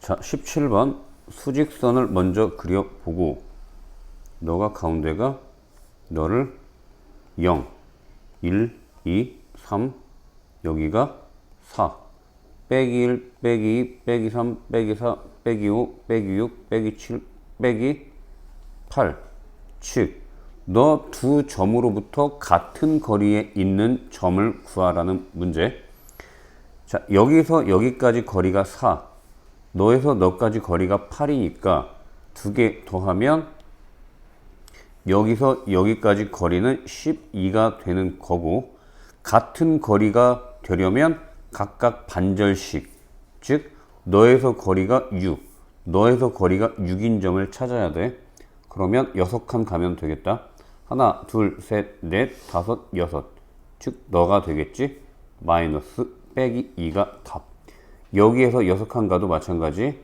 자, 17번 수직선을 먼저 그려보고 너가 가운데가 너를 0, 1, 2, 3 여기가 4 빼기 1, 빼기 2, 빼기 3, 빼기 4, 빼기 5, 빼기 6, 빼기 7, 빼기 8 즉, 너 두 점으로부터 같은 거리에 있는 점을 구하라는 문제. 자, 여기서 여기까지 거리가 4 너에서 너까지 거리가 8이니까 두 개 더하면 여기서 여기까지 거리는 12가 되는 거고, 같은 거리가 되려면 각각 반절씩, 즉 너에서 거리가 6 너에서 거리가 6인 점을 찾아야 돼. 그러면 6칸 가면 되겠다. 하나, 둘, 셋, 넷, 다섯, 여섯. 즉 너가 되겠지. 마이너스 빼기 2가 답. 여기에서 6칸 가도 마찬가지.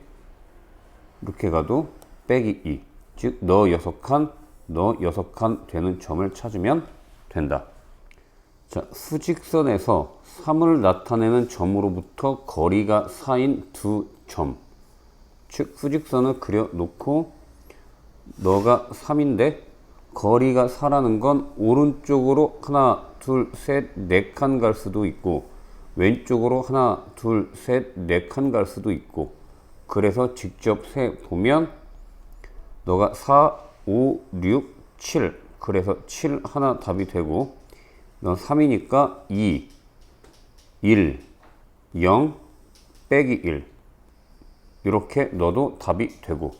이렇게 가도 빼기 2. 즉 너 6칸, 너 6칸 되는 점을 찾으면 된다. 자, 수직선에서 3을 나타내는 점으로부터 거리가 4인 두 점. 즉 수직선을 그려놓고 너가 3인데 거리가 4라는 건 오른쪽으로 하나, 둘, 셋, 4칸 갈 수도 있고 왼쪽으로 하나, 둘, 셋, 4칸 갈 수도 있고, 그래서 직접 세 보면 너가 4, 5, 6, 7 그래서 7 하나 답이 되고, 넌 3이니까 2, 1, 0, 빼기 1 이렇게 넣어도 답이 되고,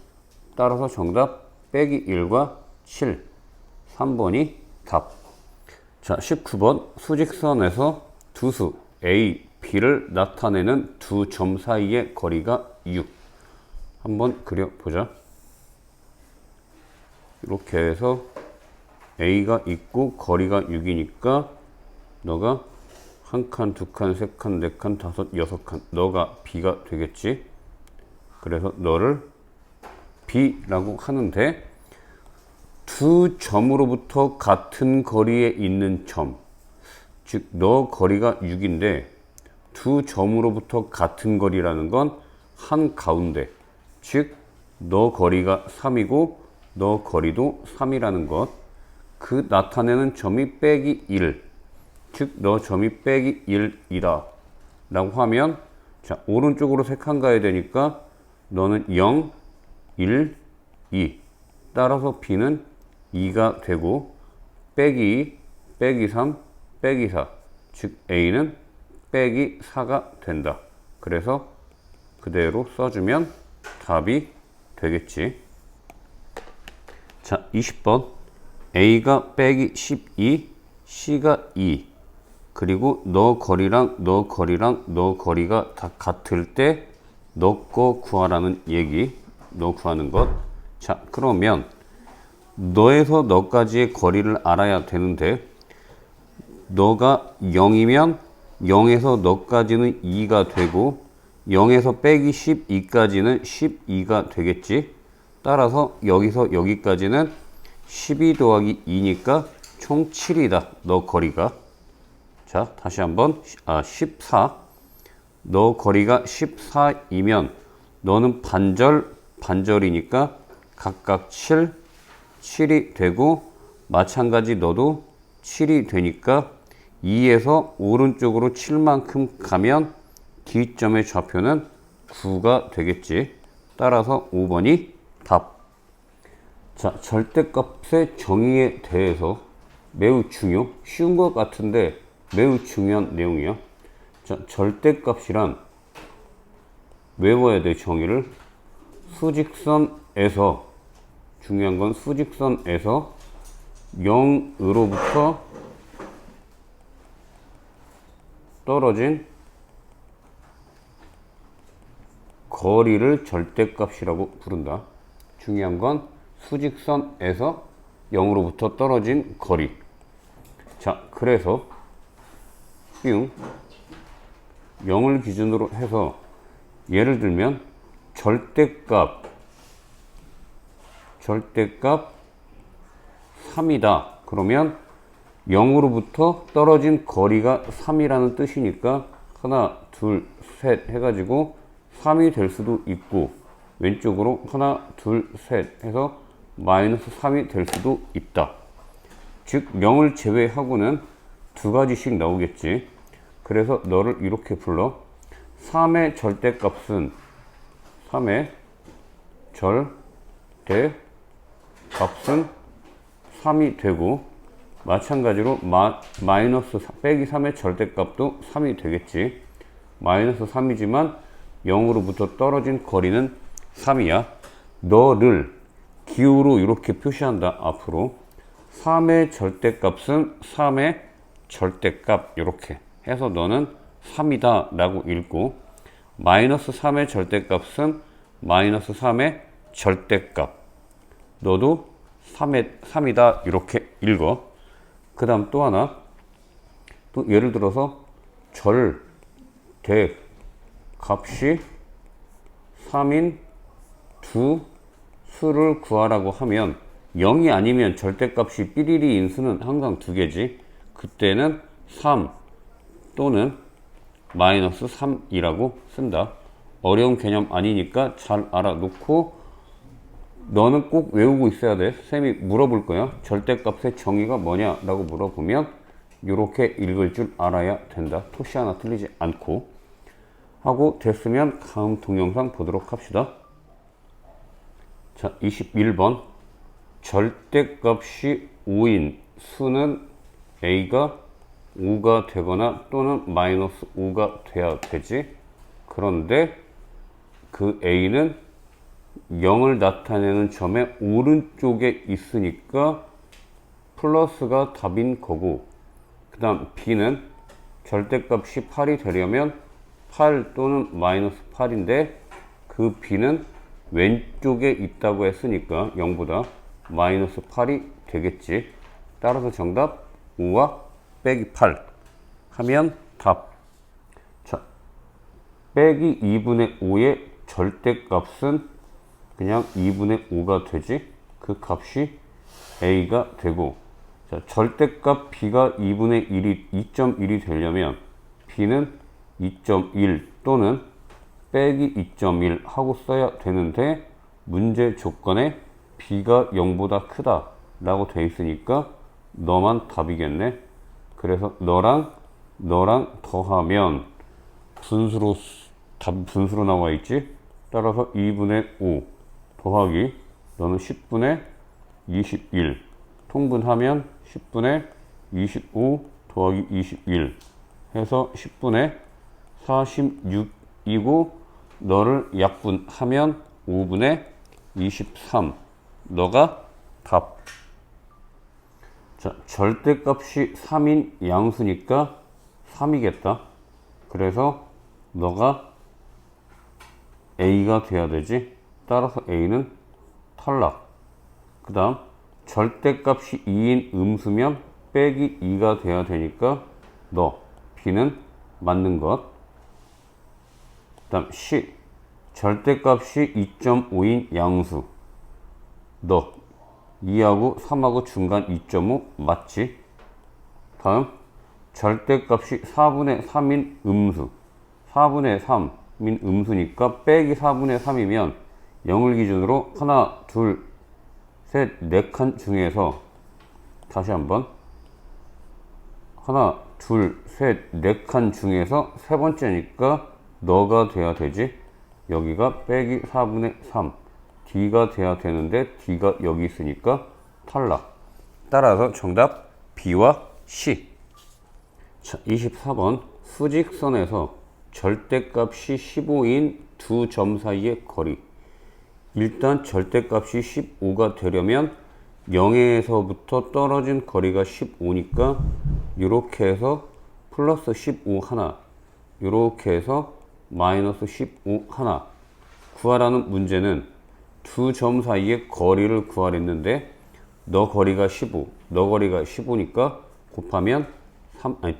따라서 정답 빼기 1과 7 3번이 답. 자, 19번 수직선에서 두 수 A, B를 나타내는 두 점 사이의 거리가 6. 한번 그려보자. 이렇게 해서 A가 있고 거리가 6이니까 너가 한 칸, 두 칸, 세 칸, 네 칸, 다섯, 여섯 칸. 너가 B가 되겠지. 그래서 너를 B라고 하는데, 두 점으로부터 같은 거리에 있는 점, 즉 너 거리가 6인데 두 점으로부터 같은 거리라는 건 한 가운데, 즉 너 거리가 3이고 너 거리도 3이라는 것. 그 나타내는 점이 빼기 1, 즉 너 점이 빼기 1이다 라고 하면, 자, 오른쪽으로 3칸 가야 되니까 너는 0, 1, 2. 따라서 B는 2가 되고, 빼기 2, 빼기 3, 빼기 4. 즉 A는 빼기 4가 된다. 그래서 그대로 써주면 답이 되겠지. 자, 20번. A가 빼기 12, C가 2. 그리고 너 거리랑 너 거리랑 너 거리가 다 같을 때 너 거 구하라는 얘기. 너 구하는 것. 자, 그러면 너에서 너까지의 거리를 알아야 되는데, 너가 0이면 0에서 너까지는 2가 되고 0에서 빼기 12까지는 12가 되겠지. 따라서 여기서 여기까지는 12 더하기 2니까 총 7이다. 너 거리가. 자, 다시 한번 14. 너 거리가 14이면 너는 반절이니까 각각 7, 7이 되고, 마찬가지 너도 7이 되니까 2에서 오른쪽으로 7만큼 가면 D점의 좌표는 9가 되겠지. 따라서 5번이 답. 자, 절대값의 정의에 대해서 매우 쉬운 것 같은데 매우 중요한 내용이야. 자, 절대값이란 외워야 돼. 정의를. 수직선에서, 중요한 건 수직선에서 0으로부터 떨어진 거리를 절대값이라고 부른다. 중요한 건 수직선에서 0으로부터 떨어진 거리. 자, 그래서 0을 기준으로 해서 예를 들면 절대값 3이다. 그러면 0으로부터 떨어진 거리가 3이라는 뜻이니까 하나, 둘, 셋 해가지고 3이 될 수도 있고 왼쪽으로 하나, 둘, 셋 해서 마이너스 3이 될 수도 있다. 즉 0을 제외하고는 두 가지씩 나오겠지. 그래서 너를 이렇게 불러. 3의 절대값은 3의 절대값은 3이 되고 마찬가지로 마이너스 빼기 3의 절대값도 3이 되겠지. 마이너스 3이지만 0으로부터 떨어진 거리는 3이야. 너를 기호로 이렇게 표시한다. 앞으로 3의 절대값은 3의 절대값 이렇게 해서 너는 3이다 라고 읽고 마이너스 3의 절대값은 마이너스 3의 절대값 너도 3이다 이렇게 읽어. 그 다음 또 하나 또 예를 들어서 절대값이 3인 두 수를 구하라고 하면 0이 아니면 절대값이 삐리리 인수는 항상 두 개지. 그때는 3 또는 마이너스 3이라고 쓴다. 어려운 개념 아니니까 잘 알아놓고 너는 꼭 외우고 있어야 돼. 쌤이 물어볼 거야. 절대값의 정의가 뭐냐 라고 물어보면 이렇게 읽을 줄 알아야 된다. 토시 하나 틀리지 않고. 하고 됐으면 다음 동영상 보도록 합시다. 자, 21번 절대값이 5인 수는 a가 5가 되거나 또는 마이너스 5가 돼야 되지. 그런데 그 a는 0을 나타내는 점의 오른쪽에 있으니까 플러스가 답인 거고, 그 다음 b는 절대값이 8이 되려면 8 또는 마이너스 8인데 그 b는 왼쪽에 있다고 했으니까 0보다 마이너스 8이 되겠지. 따라서 정답 5와 빼기 8 하면 답. 자, 빼기 2분의 5의 절대값은 그냥 2분의 5가 되지. 그 값이 a가 되고, 자, 절대값 b가 2분의 1이 2.1이 되려면 b는 2.1 또는 빼기 2.1 하고 써야 되는데 문제 조건에 b가 0보다 크다 라고 돼 있으니까 너만 답이겠네. 그래서 너랑 더하면 답 분수로 나와 있지. 따라서 2분의 5 더하기 너는 10분의 21 통분하면 10분의 25 더하기 21 해서 10분의 46이고 너를 약분하면 5분의 23 너가 답. 자, 절대값이 3인 양수니까 3이겠다. 그래서 너가 a가 돼야 되지. 따라서 a는 탈락. 그 다음 절대값이 2인 음수면 빼기 2가 돼야 되니까 너 b는 맞는 것. 그 다음 c 절대값이 2.5인 양수 너 2하고 3하고 중간 2.5 맞지? 다음 절대값이 4분의 3인 음수 4분의 3인 음수니까 빼기 4분의 3이면 0을 기준으로 하나 둘 셋 4칸 중에서 다시 한번 하나 둘 셋 4칸 중에서 세 번째니까 너가 돼야 되지. 여기가 빼기 4분의 3 D가 돼야 되는데 D가 여기 있으니까 탈락. 따라서 정답 B와 C. 자, 24번 수직선에서 절대값이 15인 두 점 사이의 거리. 일단 절대값이 15가 되려면 0에서부터 떨어진 거리가 15니까 이렇게 해서 플러스 15 하나, 이렇게 해서 마이너스 15 하나. 구하라는 문제는 두 점 사이의 거리를 구하랬는데 너 거리가 15, 너 거리가 15니까 곱하면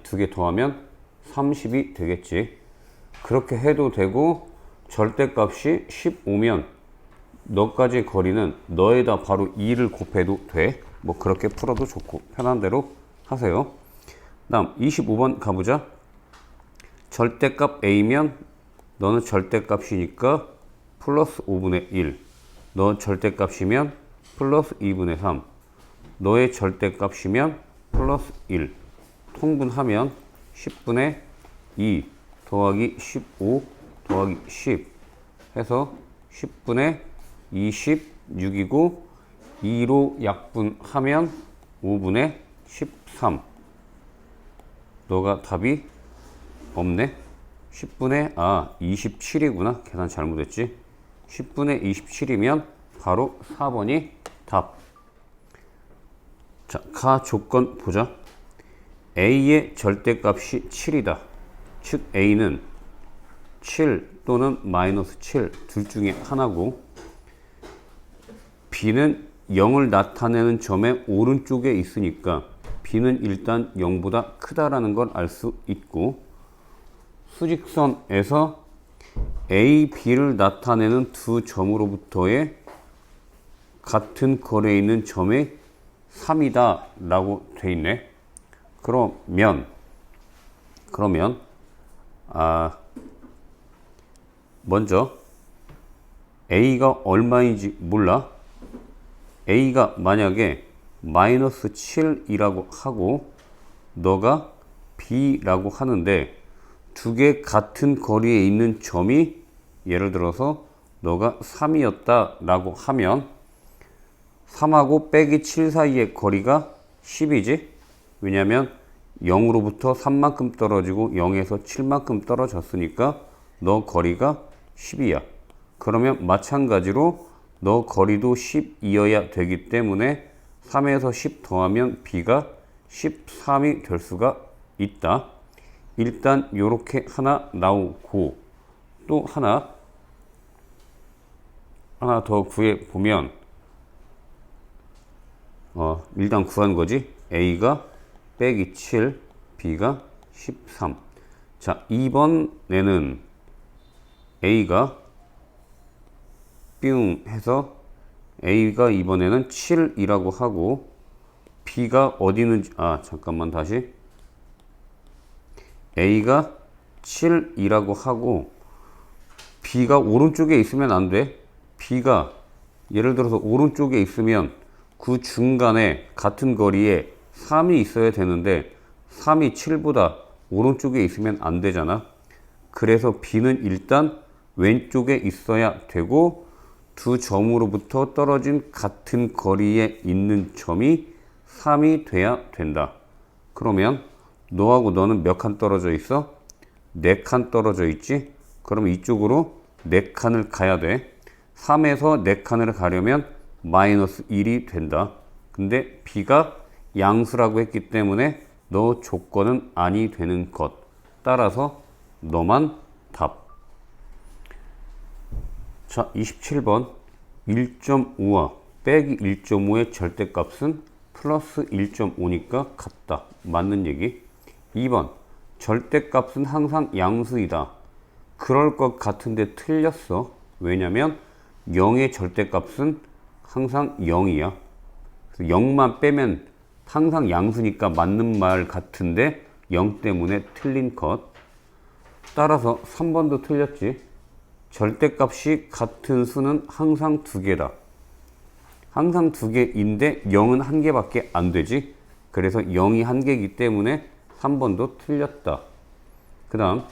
두 개 더하면 30이 되겠지. 그렇게 해도 되고 절대값이 15면 너까지 거리는 너에다 바로 2를 곱해도 돼. 뭐 그렇게 풀어도 좋고 편한 대로 하세요. 다음 25번 가보자. 절대값 A면 너는 절대값이니까 플러스 5분의 1. 너 절대값이면 플러스 2분의 3. 너의 절대값이면 플러스 1. 통분하면 10분의 2 더하기 15 더하기 10 해서 10분의 26이고 2로 약분하면 5분의 13. 너가 답이 없네. 10분의 27이구나. 계산 잘못했지. 10분의 27이면 바로 4번이 답. 자, 가 조건 보자. A의 절대값이 7이다. 즉 A는 7 또는 마이너스 7 둘 중에 하나고, B는 0을 나타내는 점의 오른쪽에 있으니까 B는 일단 0보다 크다라는 걸 알 수 있고, 수직선에서 A, B를 나타내는 두 점으로부터의 같은 거리에 있는 점이 3이다 라고 돼 있네. 그러면 먼저 A가 얼마인지 몰라. A가 만약에 마이너스 7이라고 하고 너가 B라고 하는데, 두 개 같은 거리에 있는 점이 예를 들어서 너가 3이었다 라고 하면 3하고 빼기 7 사이의 거리가 10이지. 왜냐면 0으로부터 3만큼 떨어지고 0에서 7만큼 떨어졌으니까 너 거리가 10이야. 그러면 마찬가지로 너 거리도 10이어야 되기 때문에 3에서 10 더하면 B가 13이 될 수가 있다. 일단 요렇게 하나 나오고, 또 하나 더 구해 보면 일단 구한 거지. A가 빼기 7, B가 13. 자, 이번에는 A가 뿅 해서 A가 이번에는 7이라고 하고, B가 어디 있는지, 잠깐만 다시. A가 7이라고 하고 B가 오른쪽에 있으면 안 돼. B가 예를 들어서 오른쪽에 있으면 그 중간에 같은 거리에 3이 있어야 되는데 3이 7보다 오른쪽에 있으면 안 되잖아. 그래서 B는 일단 왼쪽에 있어야 되고, 두 점으로부터 떨어진 같은 거리에 있는 점이 3이 돼야 된다. 그러면 너하고 너는 몇 칸 떨어져 있어? 4칸 떨어져 있지? 그럼 이쪽으로 4칸을 가야 돼. 3에서 4칸을 가려면 마이너스 1이 된다. 근데 B가 양수라고 했기 때문에 너 조건은 아니 되는 것. 따라서 너만 답. 자, 27번 1.5와 빼기 1.5의 절대값은 플러스 1.5니까 같다. 맞는 얘기. 2번 절대값은 항상 양수이다. 그럴 것 같은데 틀렸어. 왜냐면 0의 절대값은 항상 0이야. 0만 빼면 항상 양수니까 맞는 말 같은데 0 때문에 틀린 것. 따라서 3번도 틀렸지. 절대값이 같은 수는 항상 2개다. 항상 2개인데 0은 1개밖에 안 되지. 그래서 0이 1개이기 때문에 3번도 틀렸다. 그 다음,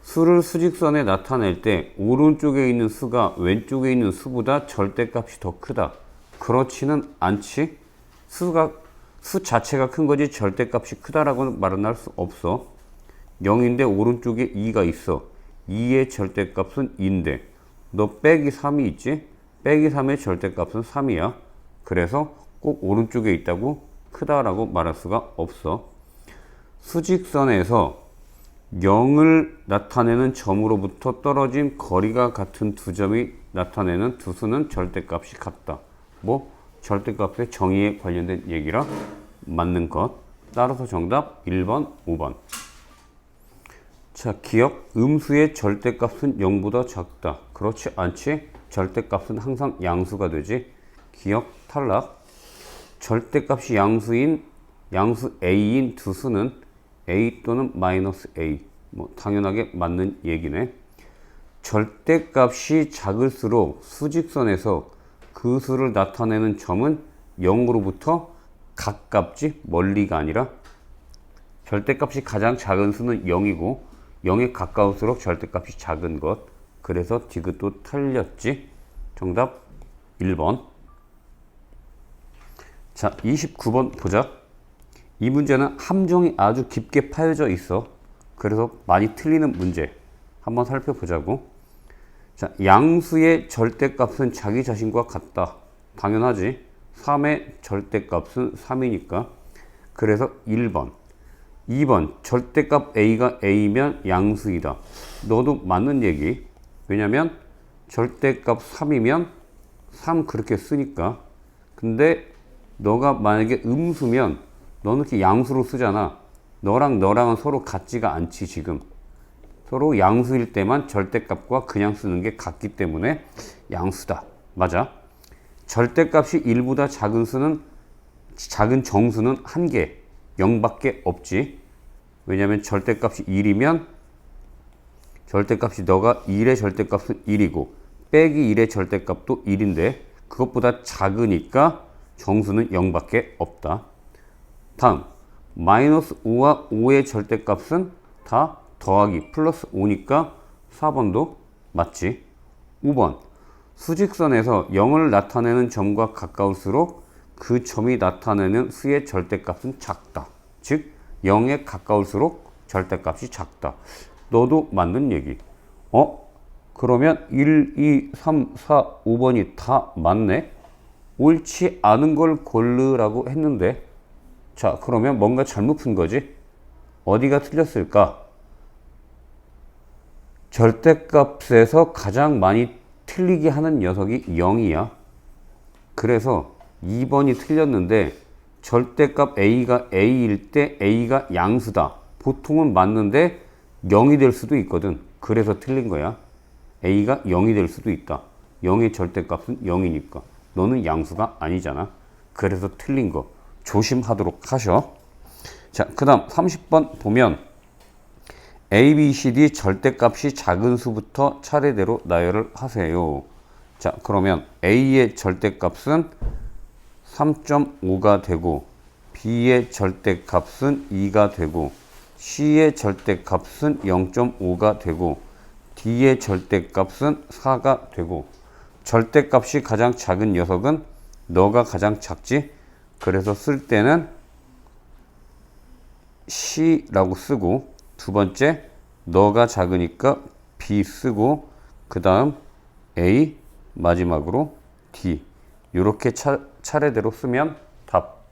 수를 수직선에 나타낼 때 오른쪽에 있는 수가 왼쪽에 있는 수보다 절대값이 더 크다. 그렇지는 않지. 수 자체가 큰 거지 절대값이 크다라고는 말은 할 수 없어. 0인데 오른쪽에 2가 있어. 2의 절대값은 2인데 너 빼기 3이 있지? 빼기 3의 절대값은 3이야. 그래서 꼭 오른쪽에 있다고 크다라고 말할 수가 없어. 수직선에서 0을 나타내는 점으로부터 떨어진 거리가 같은 두 점이 나타내는 두 수는 절대값이 같다. 절대값의 정의에 관련된 얘기라 맞는 것. 따라서 정답 1번, 5번. 자, 기억. 음수의 절대값은 0보다 작다. 그렇지 않지? 절대값은 항상 양수가 되지. 기억 탈락. 절대값이 양수 A인 두 수는 A 또는 마이너스 A. 당연하게 맞는 얘기네. 절대값이 작을수록 수직선에서 그 수를 나타내는 점은 0으로부터 가깝지 멀리가 아니라 절대값이 가장 작은 수는 0이고 0에 가까울수록 절대값이 작은 것. 그래서 디귿도 틀렸지. 정답 1번. 자, 29번 보자. 이 문제는 함정이 아주 깊게 파여져 있어. 그래서 많이 틀리는 문제. 한번 살펴보자고. 자, 양수의 절대값은 자기 자신과 같다. 당연하지. 3의 절대값은 3이니까. 그래서 1번. 2번. 절대값 a가 a면 양수이다. 너도 맞는 얘기. 왜냐면 절대값 3이면 3 그렇게 쓰니까. 근데 너가 만약에 음수면 너는 이렇게 양수로 쓰잖아. 너랑 너랑은 서로 같지가 않지 지금. 서로 양수일 때만 절대값과 그냥 쓰는 게 같기 때문에 양수다. 맞아. 절대값이 1보다 작은 정수는 1개, 0밖에 없지. 왜냐면 절대값이 1이면 절대값이 너가 1의 절대값은 1이고 빼기 1의 절대값도 1인데 그것보다 작으니까 정수는 0밖에 없다. 다음 마이너스 5와 5의 절대값은 다 더하기 플러스 5니까 4번도 맞지. 5번 수직선에서 0을 나타내는 점과 가까울수록 그 점이 나타내는 수의 절대값은 작다. 즉 0에 가까울수록 절대값이 작다. 너도 맞는 얘기. 그러면 1, 2, 3, 4, 5번이 다 맞네? 옳지 않은 걸 고르라고 했는데 자, 그러면 뭔가 잘못 푼 거지? 어디가 틀렸을까? 절대값에서 가장 많이 틀리게 하는 녀석이 0이야. 그래서 2번이 틀렸는데 절대값 a가 a일 때 a가 양수다. 보통은 맞는데 0이 될 수도 있거든. 그래서 틀린 거야. a가 0이 될 수도 있다. 0의 절대값은 0이니까. 너는 양수가 아니잖아. 그래서 틀린 거 조심하도록 하셔. 자, 그 다음 30번 보면 A, B, C, D 절대값이 작은 수부터 차례대로 나열을 하세요. 자, 그러면 A의 절대값은 3.5가 되고 B의 절대값은 2가 되고 C의 절대값은 0.5가 되고 D의 절대값은 4가 되고 절대값이 가장 작은 녀석은 너가 가장 작지? 그래서 쓸 때는 C라고 쓰고 두 번째 너가 작으니까 B 쓰고 그 다음 A 마지막으로 D 이렇게 차례대로 쓰면 답